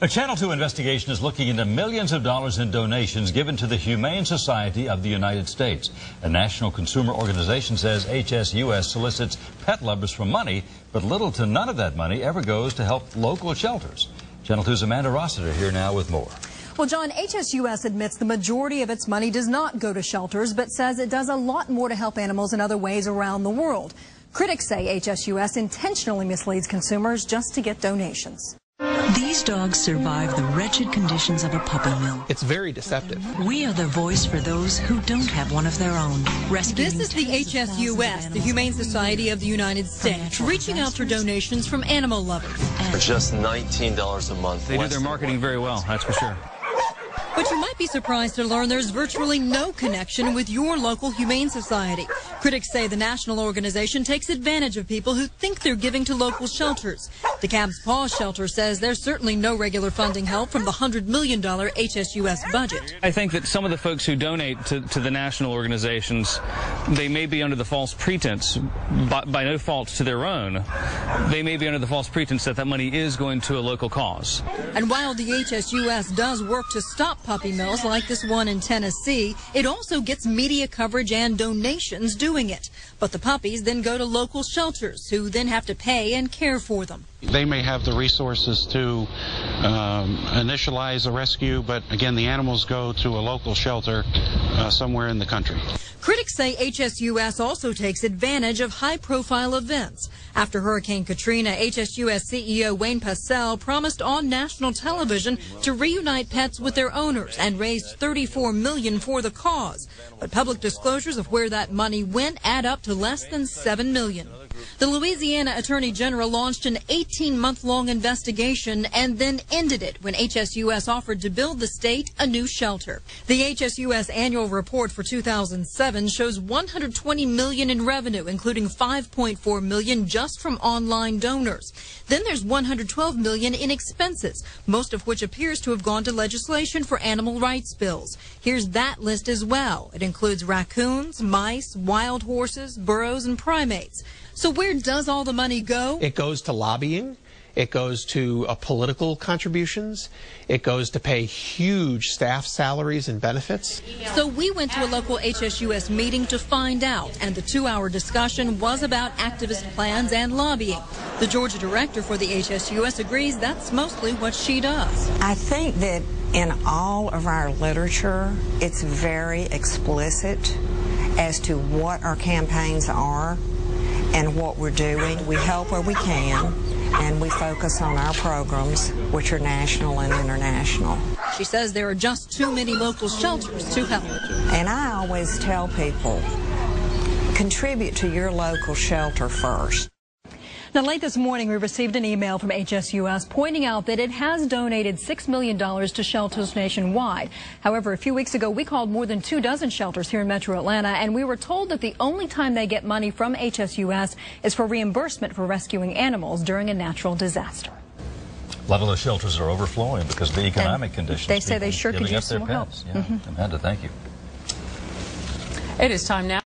A Channel 2 investigation is looking into millions of dollars in donations given to the Humane Society of the United States. A national consumer organization says HSUS solicits pet lovers for money, but little to none of that money ever goes to help local shelters. Channel 2's Amanda Rossiter here now with more. Well, John, HSUS admits the majority of its money does not go to shelters, but says it does a lot more to help animals in other ways around the world. Critics say HSUS intentionally misleads consumers just to get donations. These dogs survive the wretched conditions of a puppy mill. It's very deceptive. We are the voice for those who don't have one of their own. This is the HSUS, the Humane Society of the United States, reaching out for donations from animal lovers. For just $19 a month. They do their marketing very well, that's for sure. But you might be surprised to learn there's virtually no connection with your local Humane Society. Critics say the national organization takes advantage of people who think they're giving to local shelters. DeKalb's Paws Shelter says there's certainly no regular funding help from the $100 million HSUS budget. I think that some of the folks who donate to the national organizations, they may be under the false pretense, by no fault to their own, they may be under the false pretense that that money is going to a local cause. And while the HSUS does work to stop puppy mills like this one in Tennessee, it also gets media coverage and donations doing it. But the puppies then go to local shelters, who then have to pay and care for them. They may have the resources to initialize a rescue, but again, the animals go to a local shelter somewhere in the country. Critics say HSUS also takes advantage of high-profile events. After Hurricane Katrina, HSUS CEO Wayne Passell promised on national television to reunite pets with their owners and raised $34 million for the cause. But public disclosures of where that money went add up to less than $7 million. The Louisiana Attorney General launched an 18-month-long investigation and then ended it when HSUS offered to build the state a new shelter. The HSUS annual report for 2007 shows $120 million in revenue, including $5.4 million just from online donors. Then there's $112 million in expenses, most of which appears to have gone to legislation for animal rights bills. Here's that list as well. It includes raccoons, mice, wild horses, burros, and primates. So where does all the money go? It goes to lobbying. It goes to political contributions. It goes to pay huge staff salaries and benefits. So we went to a local HSUS meeting to find out, and the 2-hour discussion was about activist plans and lobbying. The Georgia director for the HSUS agrees that's mostly what she does. I think that in all of our literature, it's very explicit as to what our campaigns are and what we're doing. We help where we can, and we focus on our programs, which are national and international. She says there are just too many local shelters to help. And I always tell people, contribute to your local shelter first. Now, late this morning, we received an email from HSUS pointing out that it has donated $6 million to shelters nationwide. However, a few weeks ago, we called more than 24 shelters here in Metro Atlanta, and we were told that the only time they get money from HSUS is for reimbursement for rescuing animals during a natural disaster. A lot of those shelters are overflowing because of the economic conditions. They say they sure could use some help. Yeah. Amanda, thank you. It is time now.